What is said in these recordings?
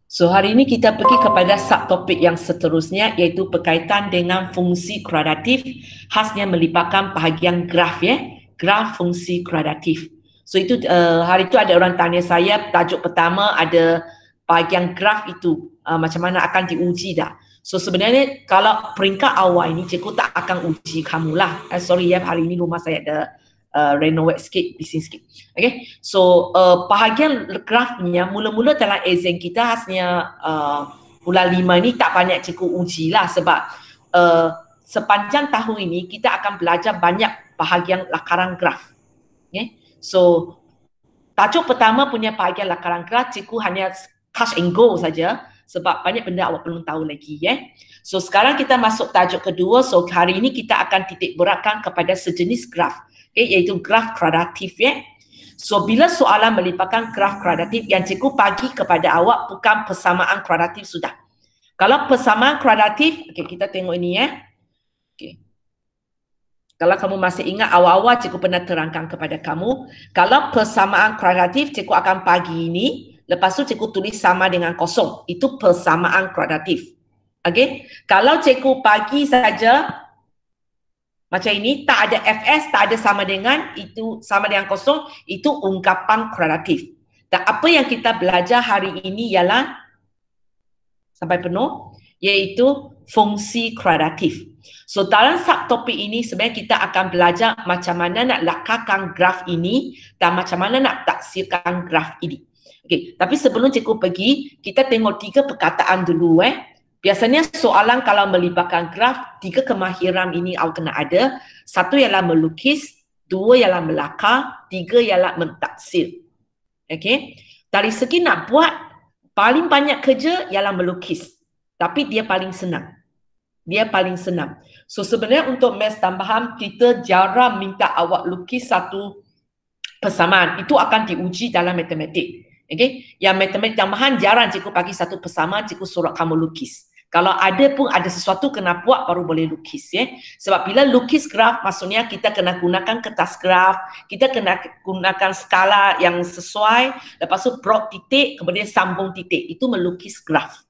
So hari ini kita pergi kepada subtopik yang seterusnya, iaitu berkaitan dengan fungsi kuadratif, khasnya melibatkan bahagian graf, ya, graf fungsi kuadratif. So itu hari itu ada orang tanya saya, tajuk pertama ada bahagian graf itu macam mana akan diuji dah. So sebenarnya kalau peringkat awal ini cikgu tak akan uji kamu lah. Sorry ya, hari ini rumah saya ada renovate sikit, bising sikit. Okay, so bahagian grafnya mula-mula dalam exam kita khasnya bulan 5 ni tak banyak cikgu uji lah sebab sepanjang tahun ini kita akan belajar banyak bahagian lakaran graf. Okay, so tajuk pertama punya bahagian lakaran graf cikgu hanya touch and go saja sebab banyak benda awak belum tahu lagi, ya. So sekarang kita masuk tajuk kedua. So hari ini kita akan titik beratkan kepada sejenis graf, okay, iaitu graf kuadratif, ya. So bila soalan melibatkan graf kuadratif, yang cikgu bagi kepada awak bukan persamaan kuadratif sudah. Kalau persamaan kuadratif, okay, kita tengok ini, ya. Okay. Kalau kamu masih ingat awal-awal cikgu pernah terangkan kepada kamu, kalau persamaan kuadratif cikgu akan bagi ini, lepas tu cikgu tulis sama dengan kosong. Itu persamaan kuadratif. Okey? Kalau cikgu bagi saja macam ini, tak ada fs, tak ada sama dengan, itu sama dengan kosong, itu ungkapan kuadratif. Dan apa yang kita belajar hari ini ialah sampai penuh, iaitu fungsi kuadratif. So dalam subtopik ini sebenarnya kita akan belajar macam mana nak lakarkan graf ini dan macam mana nak taksirkan graf ini. Okey, tapi sebelum cikgu pergi, kita tengok 3 perkataan dulu, Biasanya soalan kalau melibatkan graf, 3 kemahiran ini awak kena ada. 1 ialah melukis, 2 ialah melakar, 3 ialah mentaksir. Okey. Dari segi nak buat, paling banyak kerja ialah melukis. Tapi dia paling senang. Dia paling senang. So sebenarnya untuk maths tambahan, kita jarang minta awak lukis satu persamaan. Itu akan diuji dalam matematik. Okay? Yang matematik tambahan jarang cikgu bagi satu persamaan, cikgu suruh kamu lukis. Kalau ada pun ada sesuatu kena buat baru boleh lukis, ya. Sebab bila lukis graf, maksudnya kita kena gunakan kertas graf, kita kena gunakan skala yang sesuai, lepas tu plot titik, kemudian sambung titik. Itu melukis graf.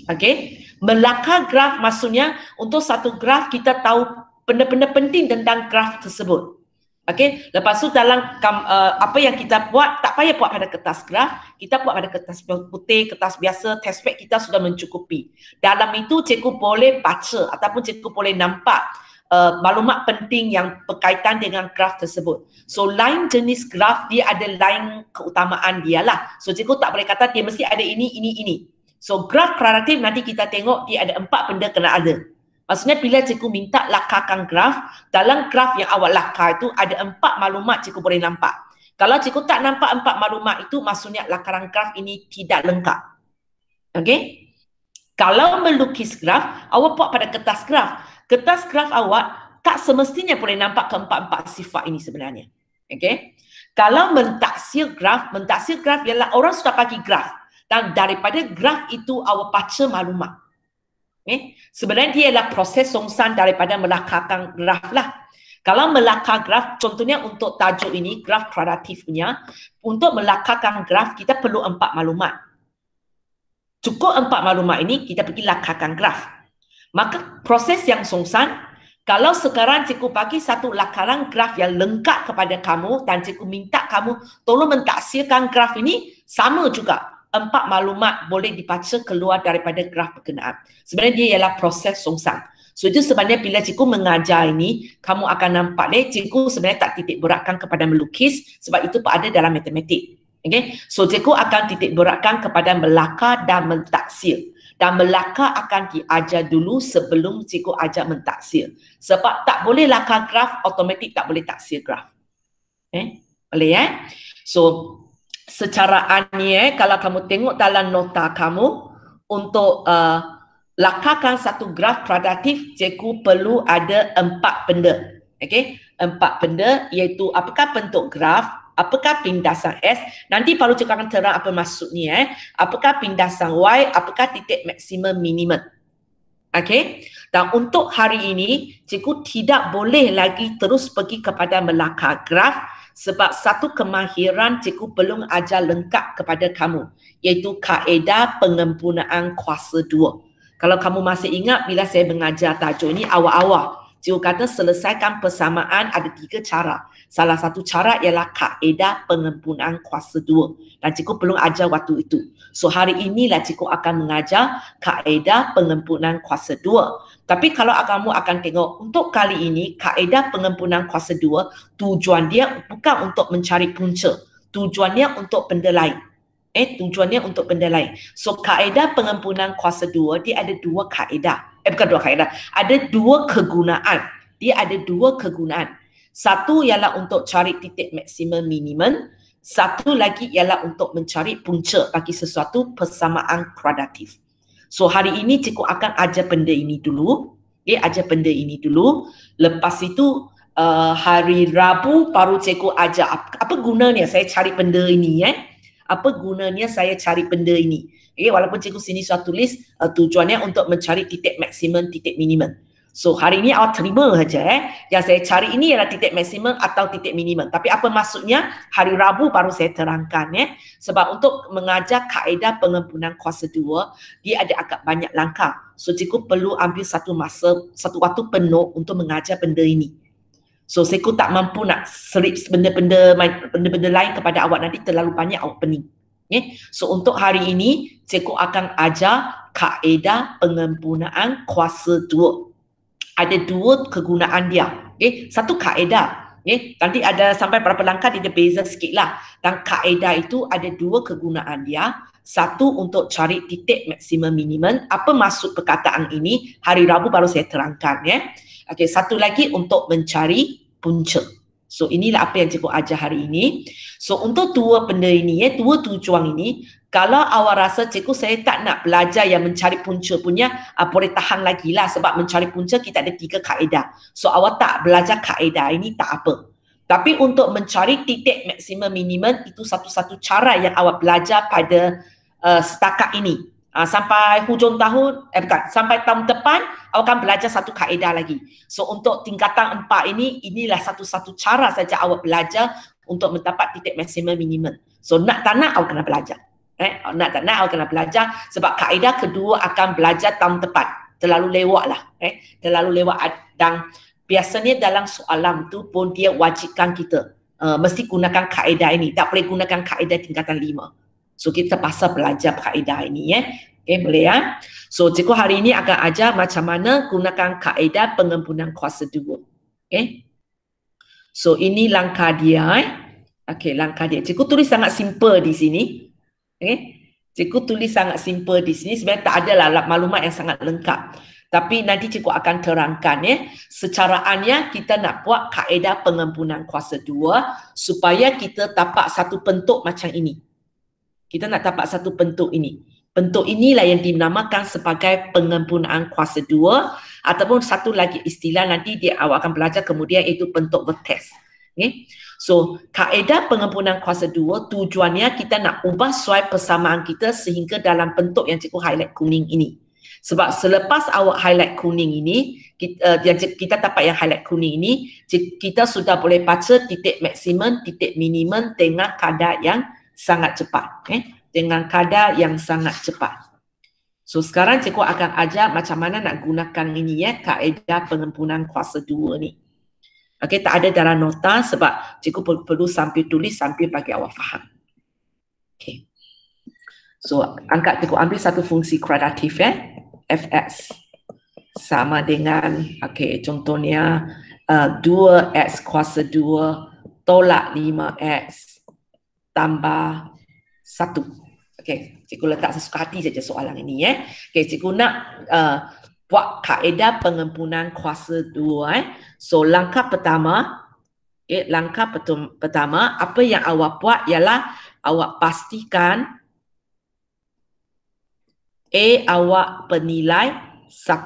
Okey, melakar graf maksudnya untuk satu graf kita tahu benda-benda penting tentang graf tersebut. Okey, lepas tu dalam apa yang kita buat, tak payah buat pada kertas graf, kita buat pada kertas putih, kertas biasa, testpad kita sudah mencukupi. Dalam itu cikgu boleh baca ataupun cikgu boleh nampak maklumat penting yang berkaitan dengan graf tersebut. So lain jenis graf dia ada lain keutamaan dia lah. So cikgu tak boleh kata dia mesti ada ini. So graf kuadratif nanti kita tengok dia ada 4 benda kena ada. Maksudnya bila cikgu minta lakarkan graf, dalam graf yang awak lakar itu ada 4 maklumat cikgu boleh nampak. Kalau cikgu tak nampak 4 maklumat itu, maksudnya lakaran graf ini tidak lengkap. Okey? Kalau melukis graf, awak buat pada kertas graf. Kertas graf awak tak semestinya boleh nampak keempat-empat sifat ini sebenarnya. Okey? Kalau mentaksir graf ialah orang sudah bagi graf. Dan daripada graf itu awak baca maklumat. Sebenarnya dia adalah proses songsan daripada melakarkan graf lah. Kalau melakar graf, contohnya untuk tajuk ini, graf kuadratifnya, untuk melakarkan graf kita perlu 4 maklumat. Cukup 4 maklumat ini, kita pergi lakarkan graf. Maka proses yang songsan, kalau sekarang cikgu bagi satu lakaran graf yang lengkap kepada kamu dan cikgu minta kamu tolong mentaksirkan graf ini, sama juga. 4 maklumat boleh dibaca keluar daripada graf berkenaan. Sebenarnya dia ialah proses songsan. So itu sebenarnya bila cikgu mengajar ini, kamu akan nampak cikgu sebenarnya tak titik beratkan kepada melukis sebab itu ada dalam matematik. Okay? So cikgu akan titik beratkan kepada melakar dan mentaksir. Dan melakar akan diajar dulu sebelum cikgu ajar mentaksir. Sebab tak boleh lakar graf, automatik tak boleh taksir graf. Boleh, ya? So secara kalau kamu tengok dalam nota kamu, untuk lakarkan satu graf kuadratif, cikgu perlu ada 4 benda. Okey, 4 benda iaitu apakah bentuk graf, apakah pindasan S, nanti baru cikgu akan terang apa maksudnya, apakah pindasan Y, apakah titik maksimum minimum. Okey, dan untuk hari ini cikgu tidak boleh lagi terus pergi kepada melakar graf Sebab satu kemahiran cikgu belum ajar lengkap kepada kamu, iaitu kaedah pengempurnaan kuasa 2. Kalau kamu masih ingat bila saya mengajar tajuk ini awal-awal, cikgu kata selesaikan persamaan ada 3 cara. Salah satu cara ialah kaedah pengempurnaan kuasa 2. Dan cikgu belum ajar waktu itu. So hari inilah cikgu akan mengajar kaedah pengempurnaan kuasa 2. Tapi kalau kamu akan tengok untuk kali ini kaedah pengempurnaan kuasa 2 tujuan dia bukan untuk mencari punca. Tujuannya untuk benda lain. Tujuannya untuk benda lain. So kaedah pengempurnaan kuasa 2 dia ada 2 kaedah. Bukan 2 kaedah. Ada 2 kegunaan. Dia ada 2 kegunaan. Satu ialah untuk cari titik maksimum minimum. Satu lagi ialah untuk mencari punca bagi sesuatu persamaan kuadratif. So hari ini cikgu akan ajar benda ini dulu. Ajar benda ini dulu. Lepas itu hari Rabu baru cikgu ajar apa gunanya saya cari benda ini. Apa gunanya saya cari benda ini. Walaupun cikgu sini sudah tulis tujuannya untuk mencari titik maksimum, titik minimum. So hari ini awak terima saja. Yang saya cari ini ialah titik maksimum atau titik minimum. Tapi apa maksudnya? Hari Rabu baru saya terangkan. Sebab untuk mengajar kaedah pengempurnaan kuasa 2, dia ada agak banyak langkah. So cikgu perlu ambil satu waktu penuh untuk mengajar benda ini. So cikgu tak mampu nak selip benda-benda lain kepada awak, nanti terlalu banyak awak pening. So untuk hari ini cikgu akan ajar kaedah pengempurnaan kuasa 2. Ada 2 kegunaan dia. Satu kaedah. Nanti ada sampai berapa langkah dia beza sikit lah. Dan kaedah itu ada 2 kegunaan dia. Satu untuk cari titik maksimum minimum. Apa maksud perkataan ini? Hari Rabu baru saya terangkan. Satu lagi untuk mencari punca. So inilah apa yang cikgu ajar hari ini. So untuk 2 benda ini, 2 tujuan ini, kalau awak rasa cikgu saya tak nak belajar yang mencari punca punya, boleh tahan lagi lah, sebab mencari punca kita ada 3 kaedah. So awak tak belajar kaedah ini tak apa. Tapi untuk mencari titik maksimum minimum itu satu-satu cara yang awak belajar pada setakat ini. Sampai hujung tahun, sampai tahun depan awak akan belajar satu kaedah lagi. So untuk tingkatan 4 ini, inilah satu-satu cara saja awak belajar untuk mendapat titik maksimum minimum. So nak tak nak awak kena belajar. Nak tak nak awak kena belajar, sebab kaedah kedua akan belajar tahun depan. Terlalu lewat lah. Terlalu lewat. Dan biasanya dalam soalan tu pun dia wajibkan kita mesti gunakan kaedah ini. Tak boleh gunakan kaedah tingkatan 5. So kita pasal belajar kaedah ini. Boleh ya? So cikgu hari ini akan ajar macam mana gunakan kaedah pengempurnaan kuasa 2. So ini langkah dia. Langkah dia. Cikgu tulis sangat simple di sini. Cikgu tulis sangat simple di sini. Sebenarnya tak ada lah maklumat yang sangat lengkap. Tapi nanti cikgu akan terangkan secaraannya kita nak buat kaedah pengempurnaan kuasa 2 supaya kita dapat satu bentuk macam ini. Kita nak dapat satu bentuk ini. Bentuk inilah yang dinamakan sebagai pengempurnaan kuasa 2, ataupun satu lagi istilah nanti awak akan belajar kemudian, iaitu bentuk vertex. So kaedah pengempurnaan kuasa 2 tujuannya kita nak ubah suai persamaan kita sehingga dalam bentuk yang cikgu highlight kuning ini. Sebab selepas awak highlight kuning ini, kita dapat yang highlight kuning ini, kita sudah boleh baca titik maksimum, titik minimum dengan kadar yang sangat cepat. Dengan kadar yang sangat cepat. So sekarang cikgu akan ajar macam mana nak gunakan ini kaedah pengempurnaan kuasa 2 ni. Tak ada dalam nota sebab cikgu perlu sambil tulis sambil bagi awak faham. So cikgu ambil satu fungsi kuadratif fx sama dengan contohnya 2x kuasa 2 tolak 5x tambah 1. Cikgu letak sesuka hati saja soalan ini. Cikgu nak buat kaedah pengempurnaan kuasa 2. So langkah pertama, apa yang awak buat ialah awak pastikan A awak bernilai 1.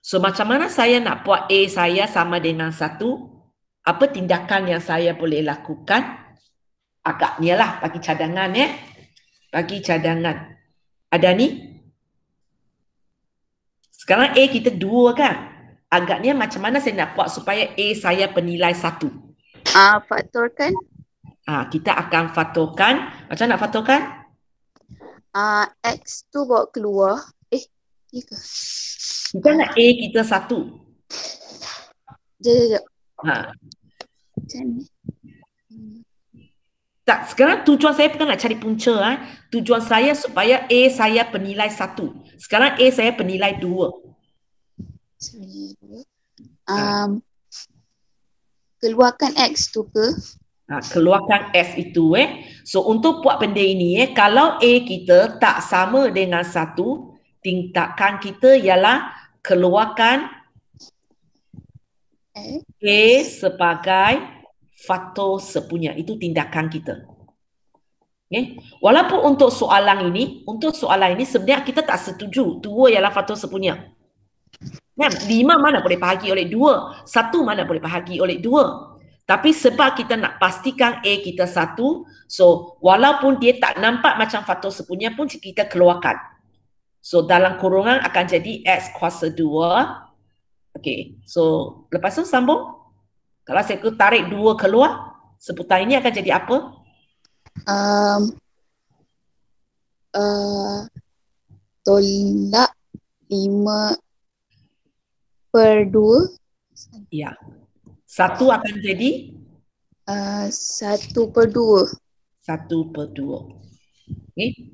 So macam mana saya nak buat A saya sama dengan 1? Apa tindakan yang saya boleh lakukan? Agaknya lah bagi cadangan bagi cadangan. Ada ni? Sekarang A kita 2 kan? Agaknya macam mana saya nak buat supaya A saya bernilai 1? Faktorkan. Kita akan faktorkan. Macam nak faktorkan? X tu bawa keluar. Ya ke? Kita nak A kita 1. Sekejap. Ha. Macam ni. Tak, sekarang tujuan saya bukan nak cari punca. Tujuan saya supaya A saya bernilai 1. Sekarang A saya bernilai 2. Keluarkan X tu ke? Keluarkan S itu. So untuk buat benda ini, kalau A kita tak sama dengan 1, tindakan kita ialah keluarkan A sebagai faktor sepunya. Itu tindakan kita. Okay. Walaupun untuk soalan ini sebenarnya kita tak setuju 2 ialah faktor sepunya. Kan? 5 mana boleh bahagi oleh 2, 1 mana boleh bahagi oleh 2. Tapi sebab kita nak pastikan A kita 1, so walaupun dia tak nampak macam faktor sepunya pun kita keluarkan. So dalam kurungan akan jadi X kuasa 2. Okay, so lepas tu sambung. Kalau saya tarik 2 keluar, seputar ini akan jadi apa? Tolak 5/2. Ya. 1 akan jadi 1/2. 1/2. Okay.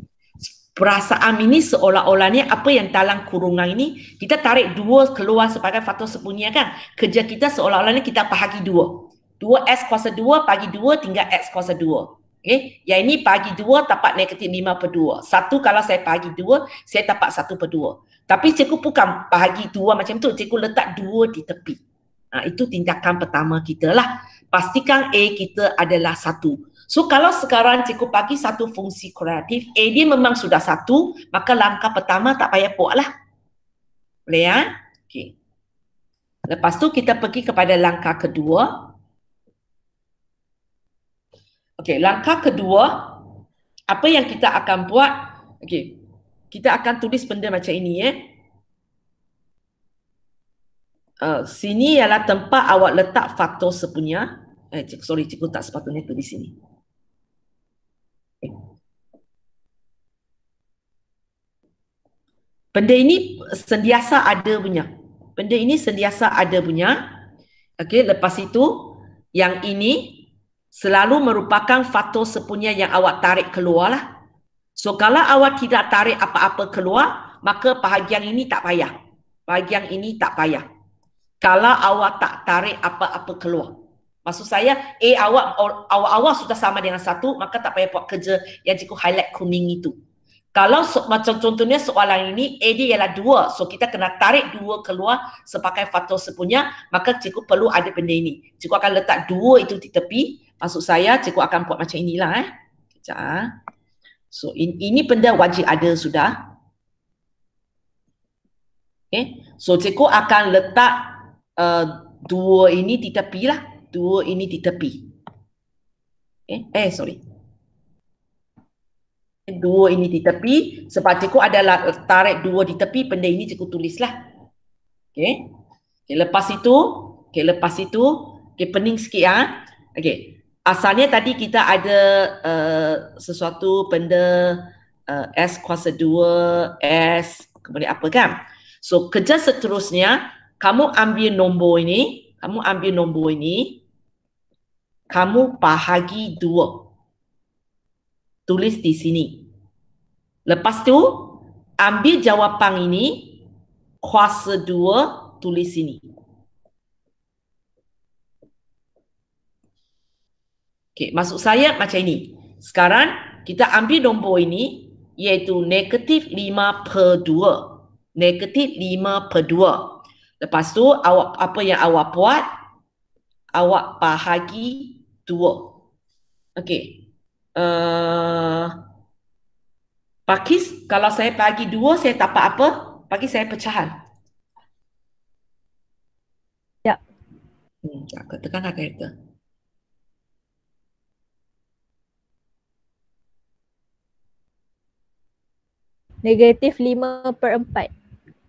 Perasaan ini seolah-olahnya apa yang dalam kurungan ini kita tarik 2 keluar sebagai faktor sepunya kan. Kerja kita seolah-olahnya kita bahagi 2. 2x kuasa 2 bagi 2 tinggal x kuasa 2. Okay. Yang ini bagi 2 dapat negatif 5/2. 1 kalau saya bagi 2, saya dapat 1/2. Tapi cikgu bukan bahagi 2 macam tu. Cikgu letak 2 di tepi. Itu tindakan pertama kita lah. Pastikan A kita adalah 1. So kalau sekarang cikgu bagi satu fungsi kuadratif, A dia memang sudah 1, maka langkah pertama tak payah buat lah. Boleh ya? Okay. Lepas tu kita pergi kepada langkah kedua. Okay, langkah kedua, apa yang kita akan buat? Okay, kita akan tulis benda macam ini sini ialah tempat awak letak faktor sepunya. Cikgu tak sepatutnya tulis sini. Benda ini sentiasa ada punya. Okey, lepas itu yang ini selalu merupakan faktor sepunya yang awak tarik keluar lah. So kalau awak tidak tarik apa-apa keluar, maka bahagian ini tak payah. Kalau awak tak tarik apa-apa keluar. Maksud saya, awak sudah sama dengan 1, maka tak payah buat kerja yang cikgu highlight kuning itu. Kalau macam contohnya soalan ini, A dia ialah 2. So kita kena tarik 2 keluar sebagai faktor sepunya, maka cikgu perlu ada benda ini. Cikgu akan letak 2 itu di tepi. Maksud saya, cikgu akan buat macam inilah. Sekejap. So ini benda wajib ada sudah. Okay. So cikgu akan letak 2 ini di tepi lah. 2 ini di tepi. Sorry. 2 ini di tepi, sebab cikgu adalah tarik 2 di tepi, benda ini cikgu tulislah. Okay. Lepas itu, pening sikit Okay. Asalnya tadi kita ada sesuatu benda S kuasa 2, S, kemudian apa kan? So, kerja seterusnya, kamu ambil nombor ini, kamu bahagi 2. Tulis di sini. Lepas tu, ambil jawapan ini, kuasa 2, tulis sini. Okay, maksud saya macam ini. Sekarang, kita ambil nombor ini, iaitu negatif 5/2. Negatif 5/2. Lepas tu, apa yang awak buat? Awak bahagi 2. Okay. Pakis, kalau saya bagi 2, saya dapat apa? Bagi saya pecahan. Ya. Tekankan karakter. Negatif 5/4.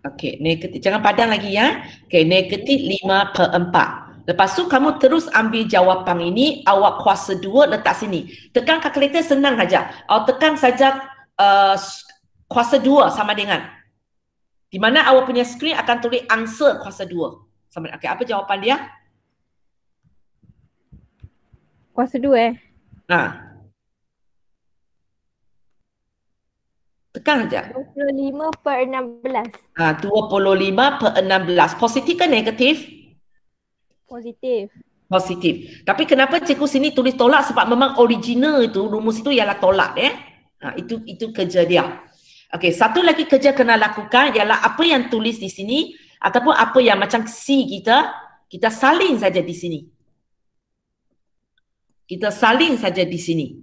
Okey, negatif. Jangan padang lagi ya. Okey, negatif 5/4. Lepas tu kamu terus ambil jawapan ini, awak kuasa 2 letak sini. Tekan kalkulator senang saja. Awak tekan saja kuasa 2 sama dengan. Di mana awak punya skrin akan tulis answer kuasa 2. Sama. Okey, apa jawapan dia? Kuasa 2 Nah. Tekan saja. 25/16. 25/16. Positif ke negatif? Positif. Positif. Tapi kenapa cikgu sini tulis tolak? Sebab memang original itu, rumus itu ialah tolak. Itu kerja dia. Okey, satu lagi kerja kena lakukan ialah apa yang tulis di sini ataupun apa yang macam C kita salin saja di sini. Kita salin saja di sini.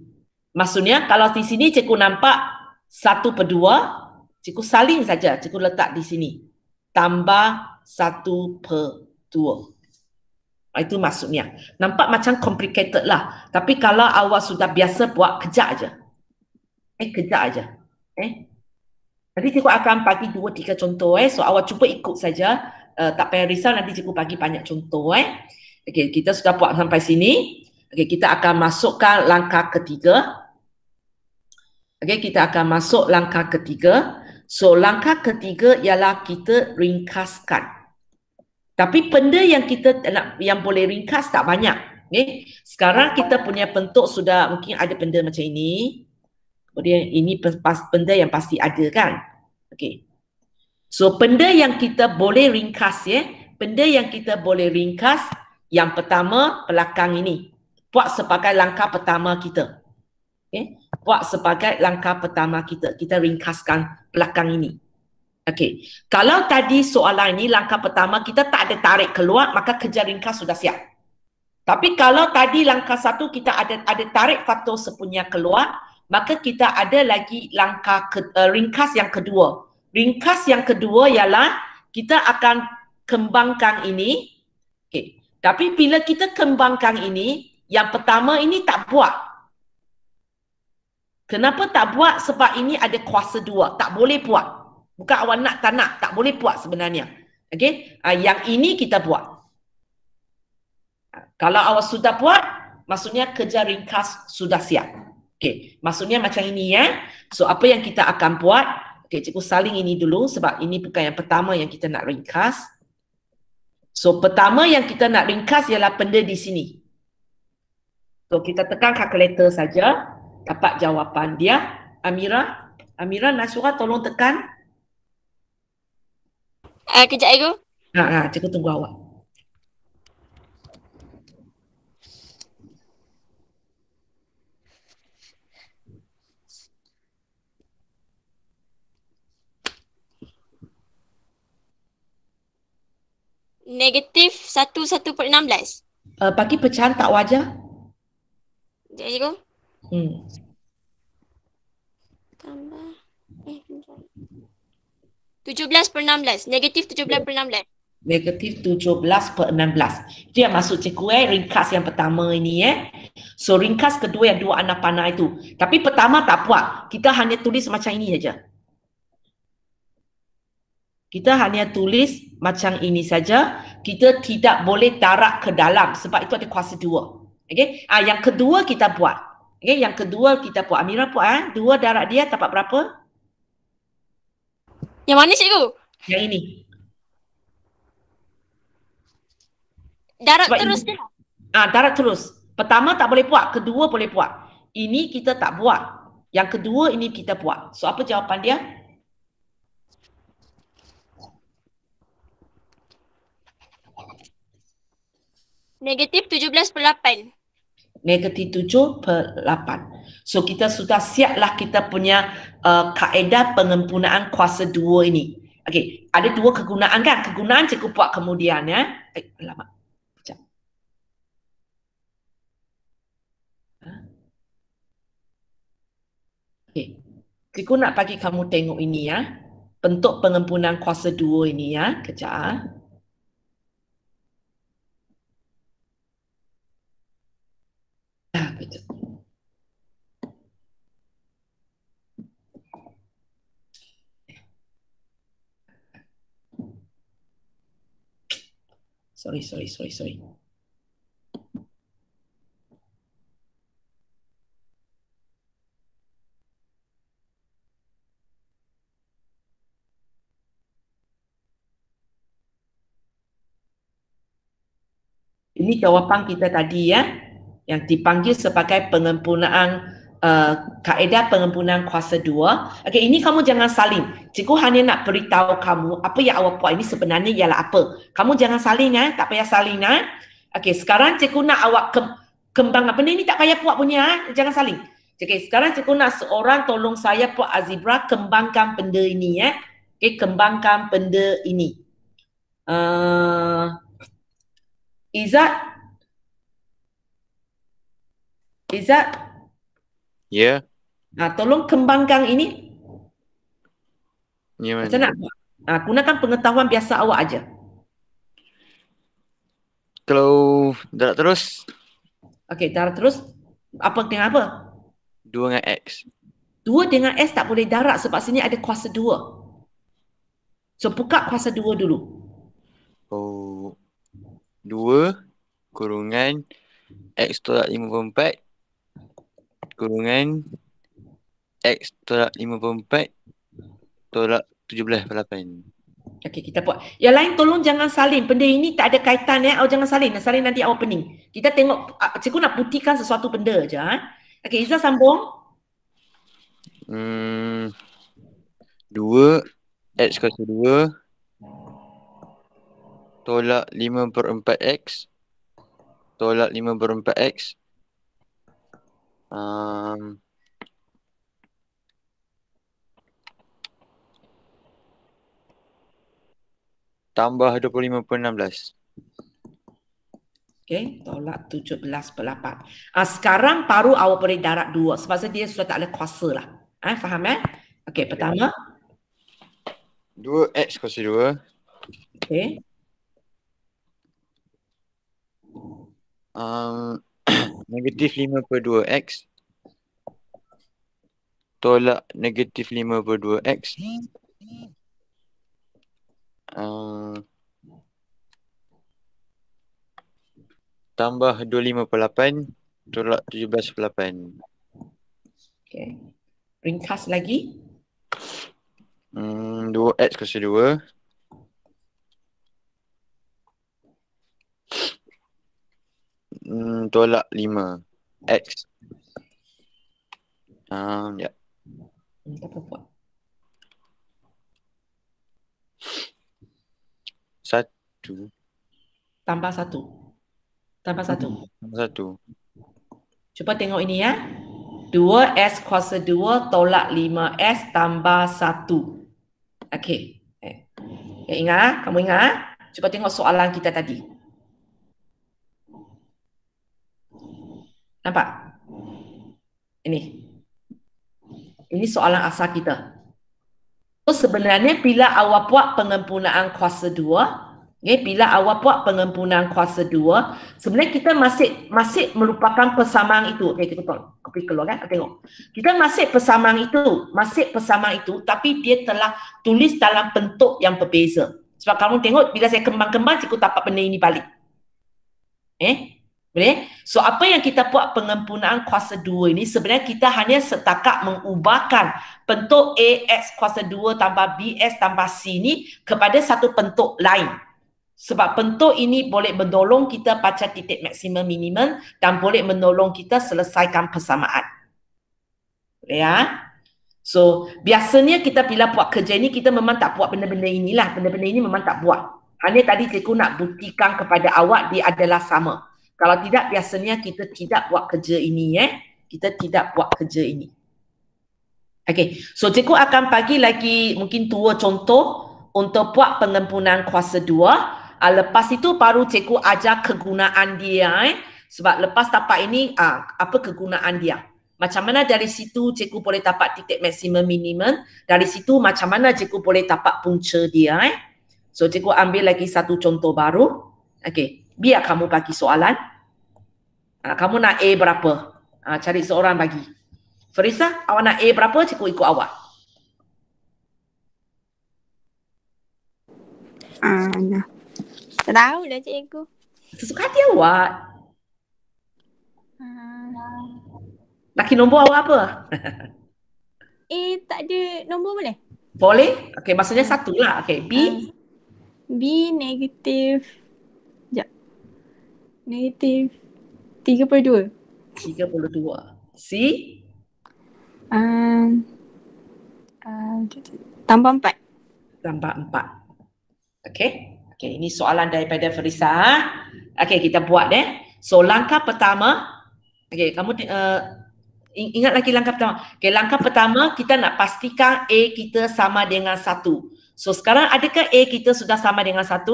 Maksudnya kalau di sini cikgu nampak 1/2, cikgu salin saja, cikgu letak di sini. Tambah 1/2. Itu maksudnya. Nampak macam complicated lah. Tapi kalau awak sudah biasa buat, kejap aja. Kejap aja. Nanti cikgu akan bagi 2-3 contoh. So awak cuba ikut saja. Tak payah risau, nanti cikgu bagi banyak contoh. Okey, kita sudah buat sampai sini. Okey, kita akan masukkan langkah ketiga. Okey, kita akan masuk langkah ketiga. So langkah ketiga ialah kita ringkaskan. Tapi benda yang kita nak, yang boleh ringkas tak banyak. Okay? Sekarang kita punya bentuk sudah mungkin ada benda macam ini. Kemudian ini benda yang pasti ada kan. Okay. So benda yang kita boleh ringkas benda yang kita boleh ringkas yang pertama belakang ini. Buat sebagai langkah pertama kita. Okay? Buat sebagai langkah pertama kita. Kita ringkaskan belakang ini. Okey, kalau tadi soalan ini langkah pertama kita tak ada tarik keluar, maka kerja ringkas sudah siap. Tapi kalau tadi langkah 1 kita ada tarik faktor sepunya keluar, maka kita ada lagi langkah ringkas yang kedua. Ringkas yang kedua ialah kita akan kembangkan ini. Okey, tapi bila kita kembangkan ini, yang pertama ini tak buat. Kenapa tak buat? Sebab ini ada kuasa 2, tak boleh buat. Bukan awak nak tak nak, tak boleh buat sebenarnya. Okey, yang ini kita buat. Kalau awak sudah buat, maksudnya kerja ringkas sudah siap. Okey, maksudnya macam ini So apa yang kita akan buat? Okey, cikgu saling ini dulu sebab ini bukan yang pertama yang kita nak ringkas. So pertama yang kita nak ringkas ialah benda di sini. So kita tekan kalkulator saja, dapat jawapan dia. Amira, Nasura tolong tekan. Kejap Ibu. Cikgu tunggu awak. Negatif 1/16. Bagi pecahan tak wajar? Sekejap Ibu. Tambah 17/16. Negatif 17/16. Negatif 17/16. Itu yang maksud cikgu ringkas yang pertama ini So ringkas kedua yang 2 anak panah itu. Tapi pertama tak buat. Kita hanya tulis macam ini saja. Kita hanya tulis macam ini saja. Kita tidak boleh tarak ke dalam sebab itu ada kuasa 2. Okey? Yang kedua kita buat. Okey, yang kedua kita buat. Amira buat 2 darat dia dapat berapa? Yang mana cikgu? Yang ini. Darat Sebab terus ini, je. darat terus. Pertama tak boleh buat, kedua boleh buat. Ini kita tak buat. Yang kedua ini kita buat. So apa jawapan dia? Negatif 17/8. Negatif 7/8. So kita sudah siaplah kita punya kaedah pengempurnaan kuasa 2 ini. Okey, ada 2 kegunaan kan? Kegunaan cikgu buat kemudian alamak. Sekejap. Okey. Cikgu nak bagi kamu tengok ini bentuk pengempurnaan kuasa 2 ini kejap. Kejap. Sorry. Ini jawapan kita tadi ya, yang dipanggil sebagai pengempurnaan kaedah pengempurnaan kuasa 2. Okey, ini kamu jangan salin. Cikgu hanya nak beritahu kamu apa yang awak buat ini sebenarnya ialah apa. Kamu jangan salin tak payah salin Okey, sekarang cikgu nak awak kembang benda ini tak payah buat punya jangan salin. Okey, sekarang cikgu nak seorang tolong saya Puan Azibra kembangkan benda ini Okey, kembangkan benda ini. Izzat? Ya. Tolong kembangkan ini. Ni Macam mana? nak buat? Gunakan pengetahuan biasa awak aja. Kalau dah nak terus, Okey, darab terus. Apa dengan apa? 2 dengan X. 2 dengan S tak boleh darab sebab sini ada kuasa 2. So, buka kuasa 2 dulu. Oh, 2 kurungan X tolak 54 kurungan X tolak 54 tolak 17/8. Okey, kita buat. Yang lain tolong jangan salin. Benda ini tak ada kaitan Awak jangan salin. Salin nanti awak pening. Kita tengok, cikgu nak buktikan sesuatu benda je. Okey, Izzah sambung. 2 X kuasa 2 tolak 5/4X tolak 5/4X tambah 25/16. Okey, tolak 17/8. Sekarang baru awak boleh darab 2 sebab dia sudah tak ada kuasa lah. Faham Okey, pertama. 2X kuasa 2 Okey. negatif 5/2X tolak negatif 5/2X tambah 25/8 tolak 17/8. Okey. Ringkas lagi. 2X kuasa 2 tolak 5X. Ya. Tak apa buat. 1 Tambah 1. Tambah 1. tambah 1. Cuba tengok ini 2S kuasa 2 tolak 5S tambah 1. Okey. Ingat kamu ingat Cuba tengok soalan kita tadi. Nampak? Ini soalan asal kita. So, sebenarnya bila awak buat pengempurnaan kuasa 2, bila awak buat pengempurnaan kuasa 2, sebenarnya kita masih merupakan persamaan itu. Okey, kita kopi keluar tengok. Kita masih persamaan itu, tapi dia telah tulis dalam bentuk yang berbeza. Sebab kamu tengok bila saya kembang-kembang, cikgu dapat benda ini balik. Boleh? So, apa yang kita buat pengempurnaan kuasa 2 ini, sebenarnya kita hanya setakat mengubahkan bentuk AX kuasa 2 tambah BS tambah C ini kepada satu bentuk lain. Sebab bentuk ini boleh menolong kita baca titik maksimum minimum dan boleh menolong kita selesaikan persamaan. Boleh So, biasanya kita bila buat kerja ini, kita memang tak buat benda-benda inilah. Benda-benda ini memang tak buat. Hanya tadi cikgu nak buktikan kepada awak dia adalah sama. Kalau tidak, biasanya kita tidak buat kerja ini Kita tidak buat kerja ini. Okey, so cikgu akan bagi lagi mungkin 2 contoh untuk buat pengempurnaan kuasa 2. Lepas itu baru cikgu ajar kegunaan dia Sebab lepas tapak ini apa kegunaan dia. Macam mana dari situ cikgu boleh dapat titik maksimum minimum. Dari situ macam mana cikgu boleh dapat punca dia So cikgu ambil lagi satu contoh baru. Okey, biar kamu bagi soalan. Kamu nak A berapa? Cari seorang bagi. Farisa, awak nak A berapa? Cikgu ikut awak. Tak tahu lah cikgu. Sesuka hati awak. Laki nombor awak apa? Tak ada nombor boleh? Boleh? Okey, maksudnya satu lah. Okey, B. B negatif. Sekejap. Negatif 32. 32. C? Tambah 4. Tambah 4. Okey. Okey, ini soalan daripada Farisa. Okey, kita buat So langkah pertama, okey, kamu ingat lagi langkah pertama. Okey, langkah pertama kita nak pastikan A kita sama dengan 1. So sekarang adakah A kita sudah sama dengan 1?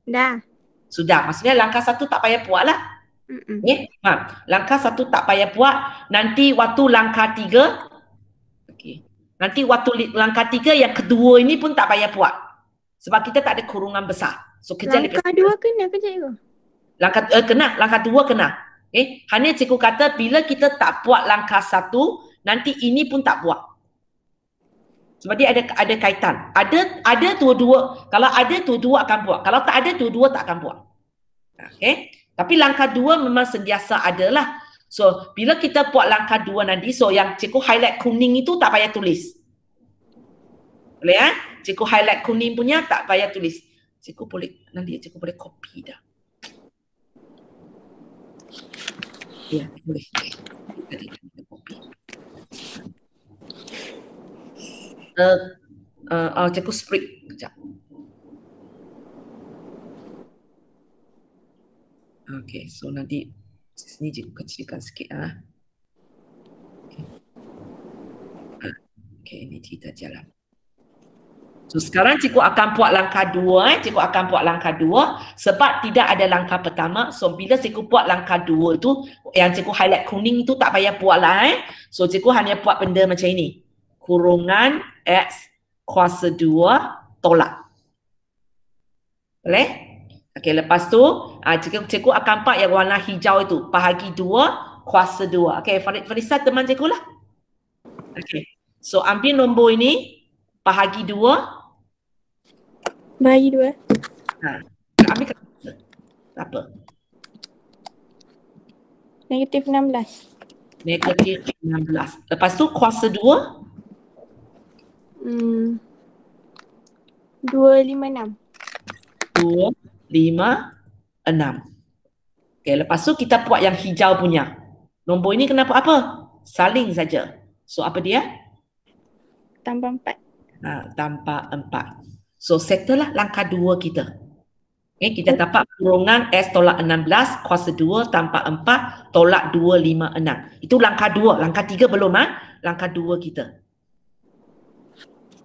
Dah. Sudah. Maksudnya langkah 1 tak payah buat lah. Langkah 1 tak payah buat. Nanti waktu langkah 3, okey. Nanti waktu langkah 3 yang kedua ini pun tak payah buat. Sebab kita tak ada kurungan besar. So kerja Langkah 2 kena ke cikgu? Kena, langkah 2 kena. Hanya cikgu kata bila kita tak buat langkah 1, nanti ini pun tak buat. Sebab dia ada kaitan. Ada dua-dua. Kalau ada dua-dua akan buat. Kalau tak ada dua-dua tak akan buat. Okey. Tapi langkah 2 memang sentiasa ada lah. So bila kita buat langkah 2 nanti, so yang cikgu highlight kuning itu tak payah tulis. Boleh Cikgu highlight kuning punya tak payah tulis. Cikgu boleh, nanti cikgu boleh copy dah. Ya, boleh. Tadi kita copy. Cikgu split kejap. Okay, so nanti sini cikgu kecilkan sikit Okay, ini kita jalan. So sekarang cikgu akan buat langkah 2. Cikgu akan buat langkah 2 sebab tidak ada langkah pertama. So bila cikgu buat langkah 2 tu, yang cikgu highlight kuning tu tak payah buat lah So cikgu hanya buat benda macam ini. Kurungan X kuasa 2 tolak. Boleh? Okey, lepas tu cikgu akan buat yang warna hijau itu. Bahagi 2 kuasa 2. Okey, Farisa teman cikgu lah. Okey. So ambil nombor ini, bahagi 2. Bahagi 2. Ambil apa? Negatif 16. Negatif 16. Lepas tu kuasa 2. 256. 256. Okey, lepas tu kita buat yang hijau punya. Nombor ini kenapa apa? Saling saja. So apa dia? Tambah 4. Tambah 4. So settle lah langkah 2 kita. Okay, kita dapat kurungan S tolak 16 kuasa 2 tambah 4 tolak 256. Itu langkah 2. Langkah 3 belum Langkah 2 kita.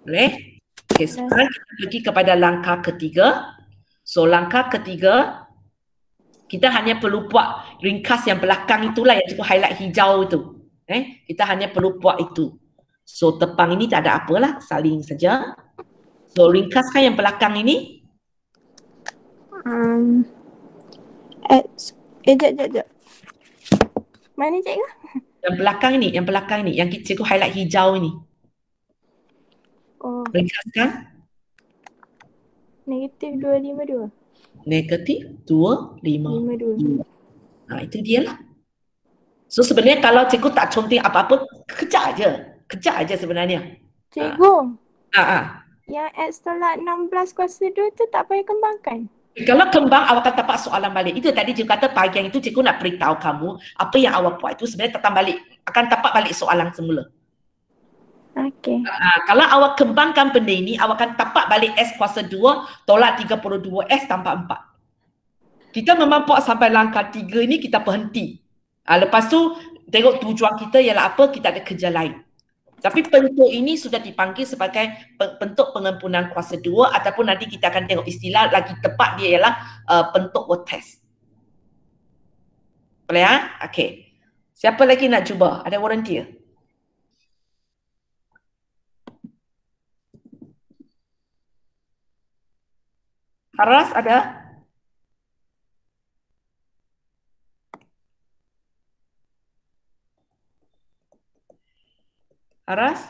Boleh? Okay, sekarang kita pergi kepada langkah ketiga. So langkah ketiga, kita hanya perlu buat ringkas yang belakang itulah yang cikgu highlight hijau itu. Kita hanya perlu buat itu. So tepang ini tak ada apalah, saling saja. So ringkaskan yang belakang ini. Sekejap. Mana cikgu? Yang belakang ini, yang cikgu highlight hijau ini. Oh, Ringkaskan. negatif 252. Negatif 252. 52. Itu dia lah. So sebenarnya kalau cikgu tak conteng apa-apa, kejar aja sebenarnya. Cikgu, yang X tolak 16 kuasa 2 tu tak payah kembangkan? Kalau kembang, awak akan dapat soalan balik. Itu tadi cikgu kata pagi yang itu cikgu nak beritahu kamu apa yang awak buat itu sebenarnya datang balik. Akan dapat balik soalan semula. Okey. Kalau awak kembangkan benda ini, awak akan dapat balik S kuasa 2 tolak 32 S tambah 4. Kita memang buat sampai langkah 3 ini kita berhenti. Lepas tu tengok tujuan kita ialah apa, kita ada kerja lain. Tapi bentuk ini sudah dipanggil sebagai bentuk pengempunan kuasa 2 ataupun nanti kita akan tengok istilah lagi tepat dia ialah bentuk vertex. Boleh Okey. Siapa lagi nak cuba? Ada volunteer? Haras ada? Haras?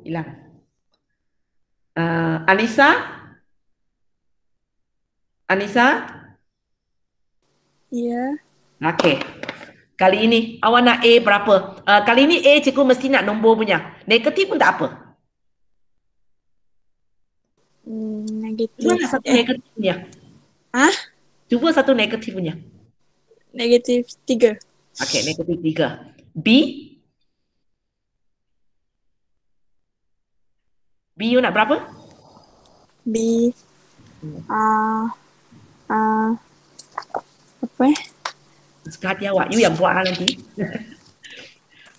Hilang. Anissa? Ya. Okey. Kali ini awak nak A berapa? Kali ini A cikgu mesti nak nombor punya. Negatif pun tak apa. Negatif. Cuba satu negatifnya. Ah? Cuba satu negatifnya. Negatif 3. Okey, negatif 3. B. B you nak berapa? B. Apa Suka hati awak. You yang buat lah nanti.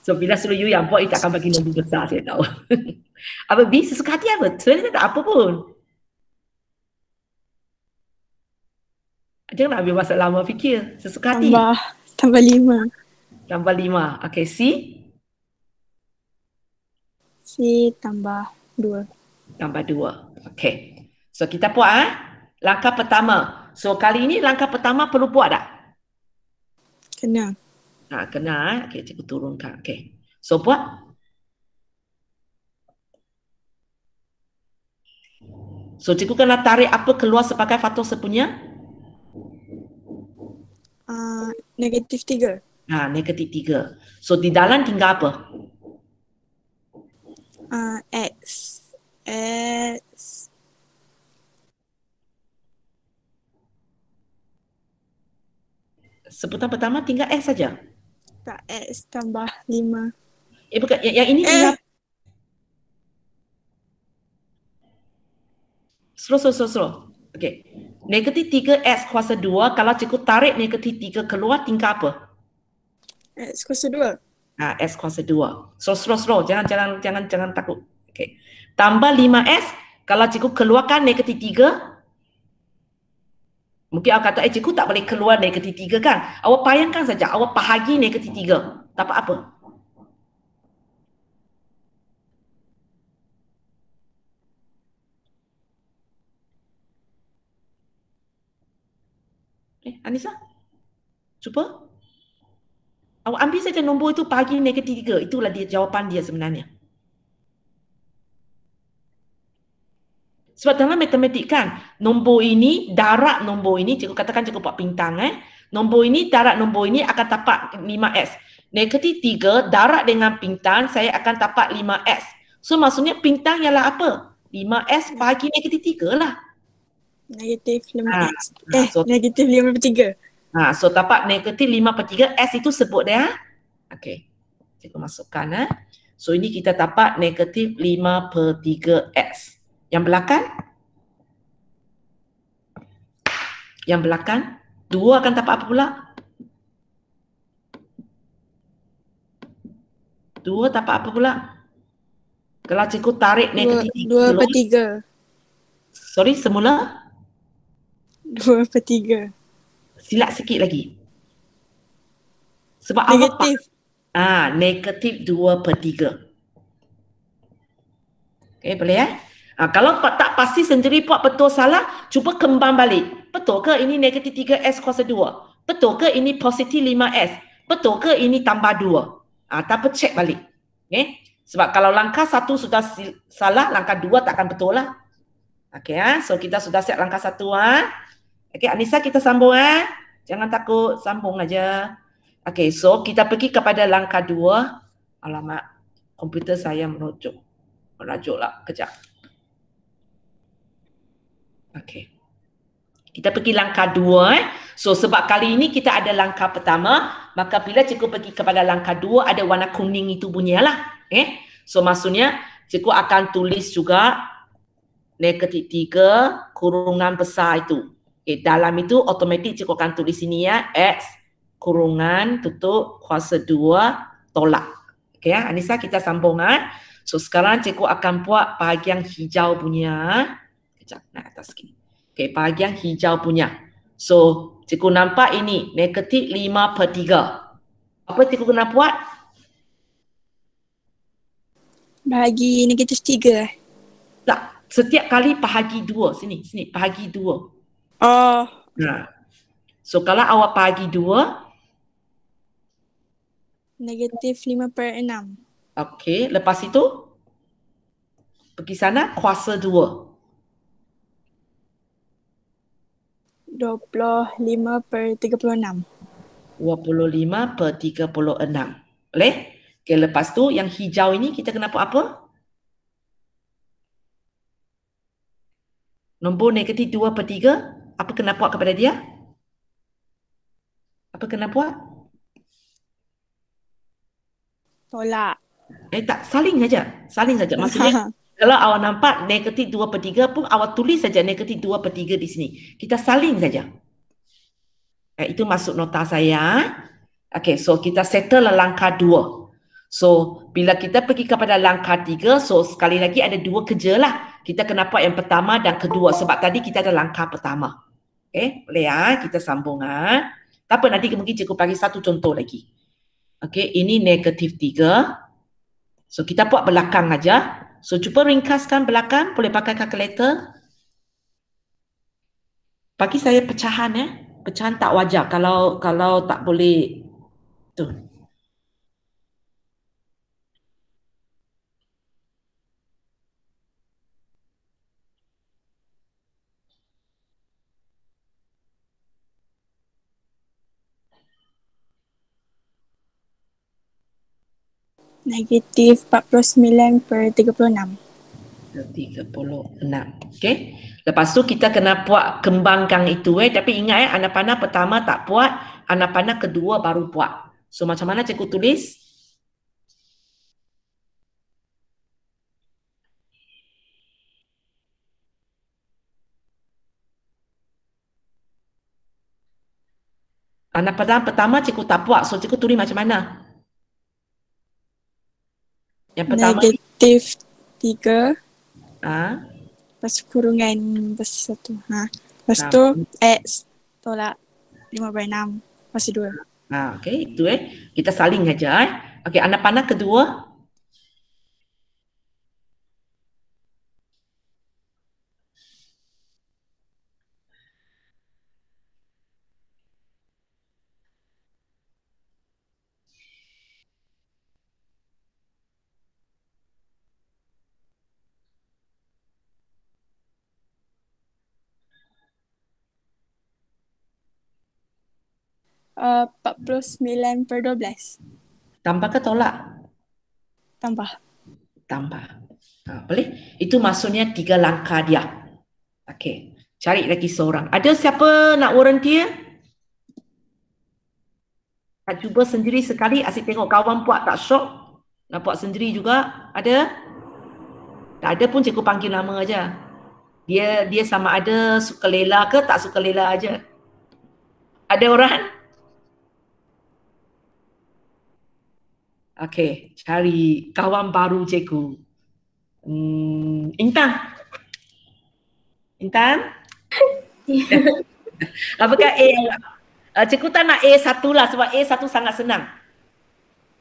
So bila suruh you yang buat, you tak akan bagi nombor besar, saya tahu. Apa B? Sesuka hati apa? Sebenarnya tak apa pun. Jangan ambil masa lama fikir. Sesuka hati. Tambah 5. Tambah 5. Okey, C. C tambah 2. Tambah 2. Okey. So kita buat langkah pertama. So kali ini langkah pertama perlu buat tak? Kena. Kena. Okey, cikgu turunkan. Okey. So buat. So cikgu kena tarik apa keluar sebagai faktor sepunya? Negatif 3. Negatif 3. So di dalam tinggal apa? X. Sebutan pertama tinggal X saja. Tak, X tambah 5. Bukan. Yang ini tinggal. Slow. Okey. Negatif 3X kuasa 2. Kalau cikgu tarik negatif 3 keluar tinggal apa? X kuasa 2. X kuasa 2. So slow. Jangan takut. Okey. Tambah 5S. Kalau cikgu keluarkan negatif 3. Mungkin awak kata, cikgu tak boleh keluar negatif 3 kan? Awak bayangkan saja. Awak bahagi negatif 3. Dapat apa? Anissa? Cuba. Awak ambil saja nombor itu bahagi negatif 3. Itulah dia jawapan dia sebenarnya. Sebab dalam matematik kan, nombor ini, darab nombor ini, cikgu katakan cikgu buat bintang. Nombor ini, darab nombor ini akan dapat 5S. Negatif 3, darab dengan bintang, saya akan dapat 5S. So maksudnya bintang ialah apa? 5S bahagi negatif 3 lah. Negatif 5X. So, negatif 5/3. So dapat negatif 5/3. S itu sebut dia. Okey. Cikgu masukkan. So ini kita dapat negatif 5/3X. Yang belakang? Yang belakang? 2 akan dapat apa pula? 2 dapat apa pula? Kalau cikgu tarik negatif 2/3. Sorry, semula? 2/3. Silap sikit lagi. Sebab negatif. Negatif 2/3. Okey, boleh kalau tak pasti sendiri buat betul salah, cuba kembang balik. Betul ke ini negatif 3S kuasa 2? Betul ke ini positif 5S? Betul ke ini tambah 2? Tanpa cek balik. Okay? Sebab kalau langkah 1 sudah salah, langkah 2 takkan betul lah. Okey, so kita sudah siap langkah 1. Okey, Anissa kita sambung. Jangan takut, sambung aja. Okey, so kita pergi kepada langkah 2. Alamak, komputer saya merajuklah. Kejap. Okey. Kita pergi langkah 2. So sebab kali ini kita ada langkah pertama, maka bila cikgu pergi kepada langkah 2 ada warna kuning itu bunyilah. So maksudnya cikgu akan tulis juga negatif 3 kurungan besar itu. Dalam itu otomatik cikgu akan tulis sini X kurungan tutup kuasa 2 tolak. Okey Anissa, kita sambung. So sekarang cikgu akan buat bahagian hijau punya. Kejap, naik atas sikit. Okey, bahagian hijau punya. So, cikgu nampak ini negatif 5/3. Apa cikgu kena buat? Bahagi negatif 3. Tak, setiap kali bahagi 2. Sini, bahagi 2. Oh. So, kalau awak bahagi 2. Negatif 5/6. Okey, lepas itu pergi sana kuasa 2. 25/36. 25/36. Boleh? Okey, lepas tu yang hijau ini kita kena buat apa? Nombor negatif 2/3, apa kena buat kepada dia? Apa kena buat? Tolak. Tak, saling saja. Saling saja. Maksudnya, kalau awak nampak negatif 2/3 pun awak tulis saja negatif 2/3 di sini. Kita saling saja. Itu masuk nota saya. Okay, so kita settle langkah 2. So, bila kita pergi kepada langkah 3, so sekali lagi ada 2 kerja lah. Kita kena buat yang pertama dan kedua. Sebab tadi kita ada langkah pertama. Okay, boleh ya? Kita sambung. Tak apa, nanti mungkin cikgu bagi satu contoh lagi. Okay, ini negatif 3. So, kita buat belakang aja. So, cuba ringkaskan belakang. Boleh pakai kalkulator. Bagi saya pecahan ya. Pecahan tak wajar kalau tak boleh. Tu. Negatif 49/36. 36. Okey. Lepas tu kita kena buat kembangkan itu tapi ingat anak panah pertama tak buat, anak panah kedua baru buat. So macam mana cikgu tulis? Anak panah pertama cikgu tak buat, so cikgu tulis macam mana? Yang pertama Negatif 3. Lepas kurungan besar tu. Lepas tu X tolak 5/6. Lepas tu 2. okey, itu kita saling aja Okey, anak panah kedua. Uh, 49/12. Tambah ke tolak? Tambah. Tambah. Boleh? Itu maksudnya 3 langkah dia. Okey. Cari lagi seorang. Ada siapa nak volunteer? Nak cuba sendiri sekali. Asyik tengok kawan buat tak syok. Nak buat sendiri juga. Ada? Tak ada pun cikgu panggil nama aja. Dia sama ada suka lela ke tak suka lela aja. Ada orang? Okey. Cari kawan baru cikgu. Intan. Intan? Apakah A? Cikgu tak nak A1 lah sebab A1 sangat senang.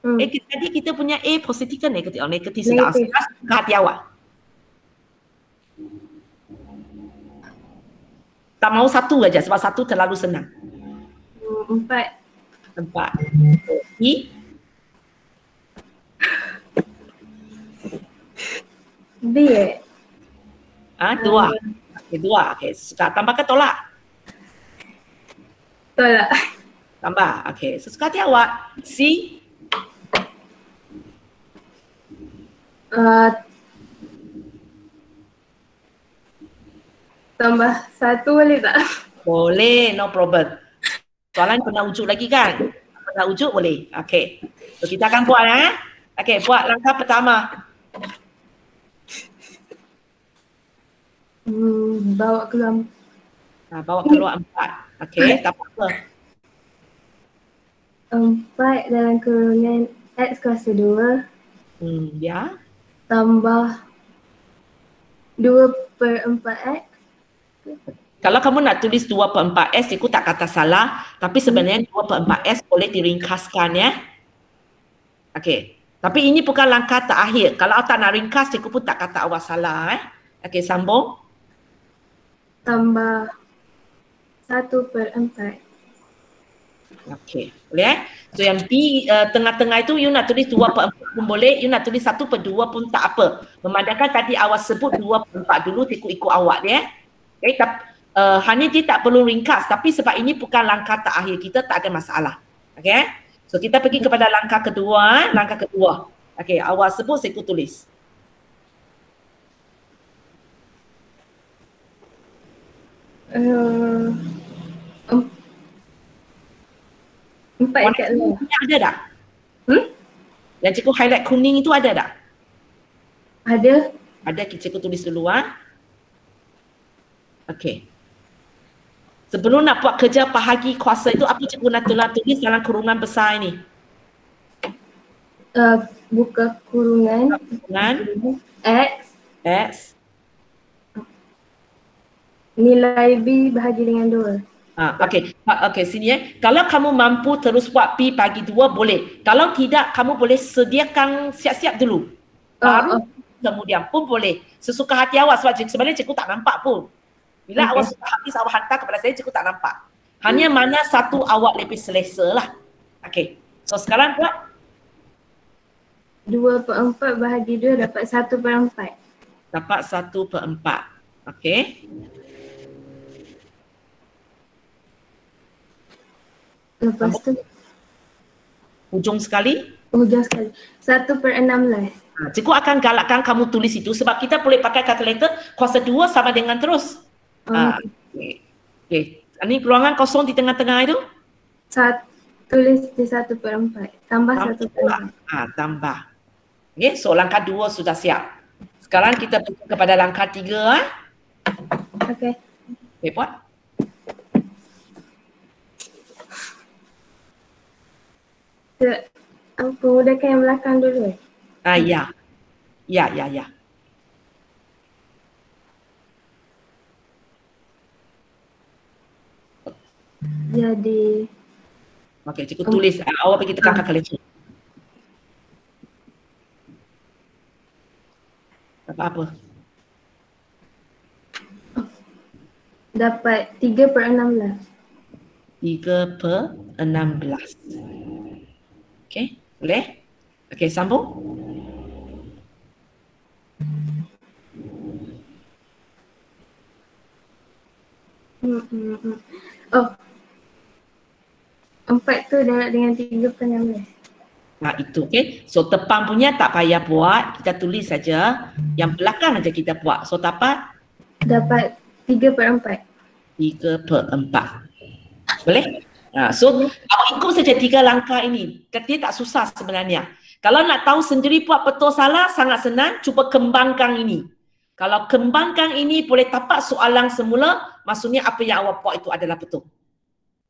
Tadi kita punya A positif ke negatif? Negatif sedang. Suka hati awak. Tak mau 1 aja sebab 1 terlalu senang. 4. 4. B. 2. Okey, 2. Okey, suka tambah ke tolak? Tolak. Tambah. Okey, sesuka hati awak. C. Tambah 1 boleh tak? Boleh, no problem. Soalan kena ujuk lagi kan? Kena ujuk boleh. Okey. So, kita akan buat Okey, buat langkah pertama. Bawa keluar. Bawa keluar 4. Okey, tak apa. 4 dalam kurungan X kuasa 2 Ya. tambah 2/4X. Kalau kamu nak tulis 2/4S, cikgu tak kata salah. Tapi sebenarnya 2/4S boleh diringkaskan ya. Okey. Tapi ini bukan langkah terakhir. Kalau awak tak nak ringkas, cikgu pun tak kata awak salah. Okey, sambung. Tambah 1/4. Okey, boleh So yang B tengah-tengah itu you nak tulis 2/4 pun boleh, you nak tulis 1/2 pun tak apa. Memandangkan tadi awak sebut 2/4 dulu, ikut awak dia. Okey, hanya dia tak perlu ringkas tapi sebab ini bukan langkah terakhir kita, tak ada masalah. Okey. So kita pergi kepada langkah kedua, Okey, awak sebut, cikgu tulis. Em- Empat Warna dekat luar. kuning ada tak? Hmm? Yang cikgu highlight kuning itu ada tak? Ada. Ada, cikgu tulis dulu Okey. Sebelum nak buat kerja bahagi kuasa itu, apa cikgu nak tulis dalam kurungan besar ini? Buka kurungan. Kurungan X. X. Nilai B bahagi dengan 2. Okey, sini Kalau kamu mampu terus buat P bagi 2 boleh. Kalau tidak, kamu boleh sediakan siap-siap dulu. Baru kemudian pun boleh. Sesuka hati awak sebab sebenarnya cikgu tak nampak pun. Bila awak suka habis awak hantar kepada saya, cikgu tak nampak. Hanya mana satu awak lebih selesa lah. Okey. So sekarang buat 2/4 bahagi 2 dapat 1/4. dapat 1/4. Okey. Lepas tu Hujung sekali. hujung sekali. 1/16. Cikgu akan galakkan kamu tulis itu sebab kita boleh pakai kalkulator kuasa 2 sama dengan terus. Okey. Ini ruangan kosong di tengah-tengah itu? Tulis di 1/4. Tambah 1/4. Tambah. Okey, so langkah 2 sudah siap. Sekarang kita pergi kepada langkah 3. Okey. Okey, buat. Pemudahkan yang belakang dulu. Ya. Jadi Okey, cikgu tulis. Awak pergi tekan kalkulator. Apa? dapat 3/16. 3/16. Okey, boleh? Okey, sambung. Oh. 4 tu darab dengan 3/16. Itu okey. So depan punya tak payah buat, kita tulis saja. Yang belakang saja kita buat. So dapat 3/4. 3/4. Boleh? So awak ikut saja 3 langkah ini. Dia tak susah sebenarnya. Kalau nak tahu sendiri buat betul salah, sangat senang. Cuba kembangkan ini. Kalau kembangkan ini boleh tapak soalan semula, maksudnya apa yang awak buat itu adalah betul.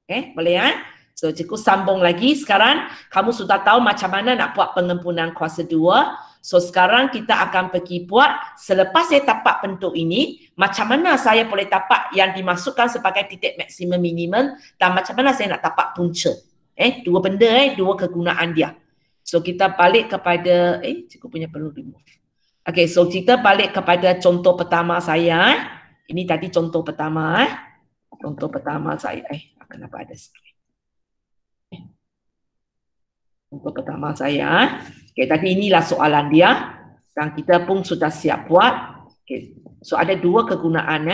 Okay, boleh ya? So cikgu sambung lagi. Sekarang kamu sudah tahu macam mana nak buat pengempunan kuasa 2. So sekarang kita akan pergi buat, selepas saya tapak bentuk ini, macam mana saya boleh tapak yang dimasukkan sebagai titik maksimum minimum dan macam mana saya nak tapak punca. Dua benda, dua kegunaan dia. So kita balik kepada, cikgu punya perlu remove. Okay, so kita balik kepada contoh pertama saya. Ini tadi contoh pertama. Contoh pertama saya. Kenapa ada screen? Contoh pertama saya. Okay, tadi inilah soalan dia. Dan kita pun sudah siap buat. Okay. So ada dua kegunaan.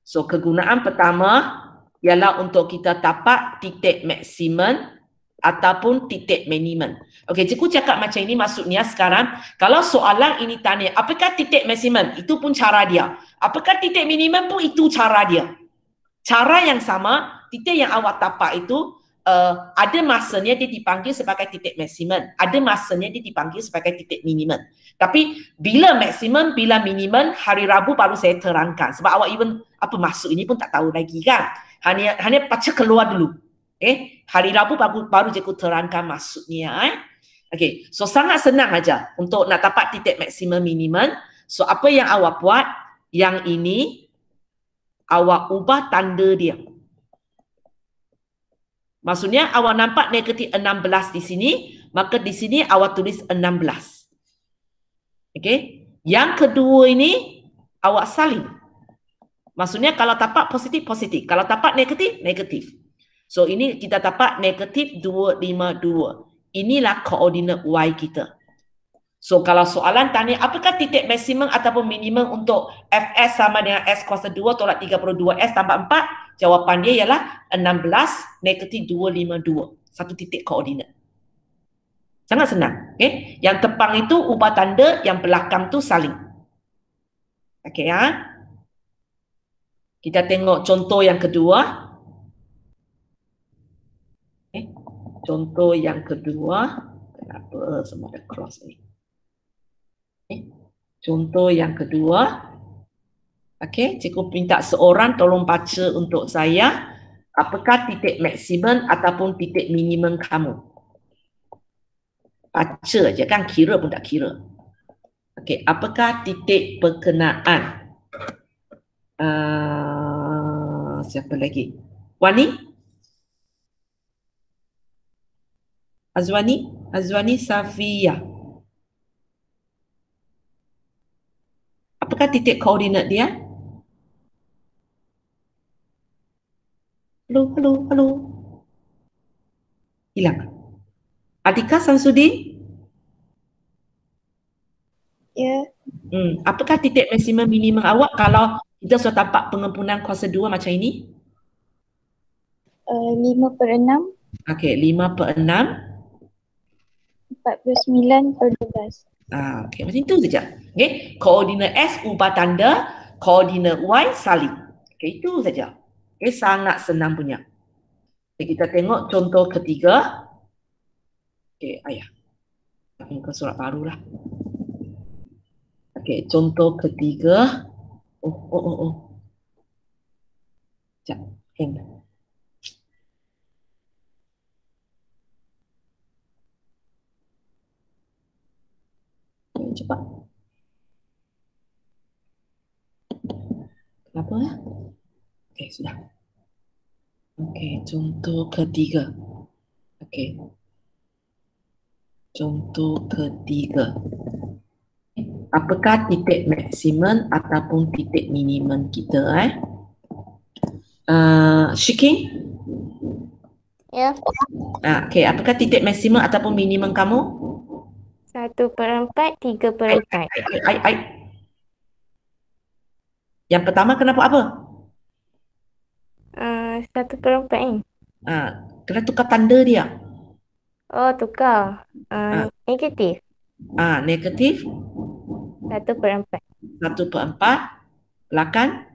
So kegunaan pertama ialah untuk kita tapak titik maksimum ataupun titik minimum. Okey, cikgu cakap macam ini maksudnya sekarang kalau soalan ini tanya apakah titik maksimum, itu pun cara dia. Apakah titik minimum pun itu cara dia. Cara yang sama, titik yang awak tapak itu ada masanya dia dipanggil sebagai titik maksimum, ada masanya dia dipanggil sebagai titik minimum. Tapi bila maksimum, bila minimum, hari Rabu baru saya terangkan. Sebab awak even apa maksud ini pun tak tahu lagi kan. Hanya baca keluar dulu. Hari Rabu baru cikgu terangkan maksudnya. Okey, so sangat senang aja untuk nak dapat titik maksimum minimum. So apa yang awak buat, yang ini awak ubah tanda dia. Maksudnya awak nampak negatif 16 di sini, maka di sini awak tulis 16. Okey, yang kedua ini awak salin. Maksudnya kalau tapak positif, positif. Kalau tapak negatif, negatif. So ini kita dapat negatif 252. Inilah koordinat Y kita. So kalau soalan tanya apakah titik maksimum ataupun minimum untuk Fs sama dengan S kuasa 2 tolak 32S tambah 4, jawapan dia ialah 16 negatif 252. Satu titik koordinat. Sangat senang. Okay? Yang tepang itu ubah tanda, yang belakang tu saling. Okey ya. Kita tengok contoh yang kedua. Contoh yang kedua. Kenapa semua dah cross ni? Contoh yang kedua. Okey, cikgu minta seorang tolong baca untuk saya. Apakah titik maksimum ataupun titik minimum kamu? Baca je kan, kira pun tak kira. Okey, apakah titik berkenaan? Siapa lagi? Wani? Azwani Safia. Apakah titik koordinat dia? Halo. Hilang. Atika Samsudin? Ya. Apakah titik maksimum minimum awak kalau kita sudah tampak pengempunan kuasa 2 macam ini? 5/6. Okey, 5/6. 49/12. Okey, macam itu saja. Okey, koordinat S ubah tanda, koordinat Y salin. Okey, itu saja. Okey, sangat senang punya. Okay, kita tengok contoh ketiga. Okey, ayah. Nak muka surat baru lah. Okey, contoh ketiga. Oh. Sekejap, hang. Cepat. Kenapa ya? Okey, sudah. Okey, contoh ketiga. Okey. Contoh ketiga. Apakah titik maksimum ataupun titik minimum kita? Shikin? Ya. Okey, apakah titik maksimum ataupun minimum kamu? 1/4, 3/4. Yang pertama kenapa apa? 1/4 ni. Kena tukar tanda dia. Oh, tukar. Negatif. Negatif 1/4. 1/4. Belakang?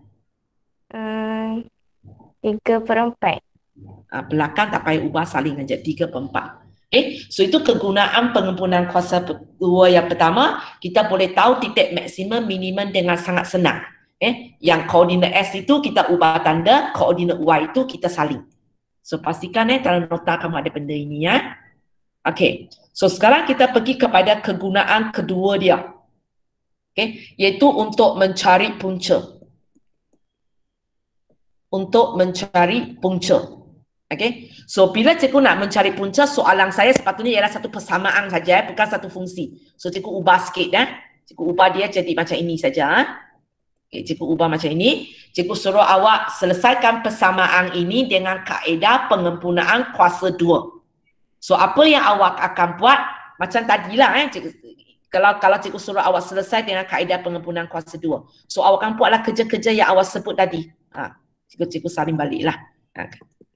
3/4. Belakang tak payah ubah, saling aja 3/4. So itu kegunaan pengempunan kuasa 2 yang pertama. Kita boleh tahu titik maksimum minimum dengan sangat senang. Yang koordinat S itu kita ubah tanda, koordinat Y itu kita salin. So pastikan dalam nota kamu ada benda ini ya. Okey. So sekarang kita pergi kepada kegunaan kedua dia. Iaitu untuk mencari punca. Okay. So bila cikgu nak mencari punca, soalan saya sepatutnya ialah satu persamaan saja, bukan satu fungsi. So cikgu ubah sikit Cikgu ubah dia jadi macam ini saja. Okay, cikgu ubah macam ini. Cikgu suruh awak selesaikan persamaan ini dengan kaedah pengempunaan kuasa 2. So apa yang awak akan buat macam tadilah cikgu, kalau cikgu suruh awak selesai dengan kaedah pengempunaan kuasa 2. So awak akan buatlah kerja-kerja yang awak sebut tadi. Cikgu salin baliklah.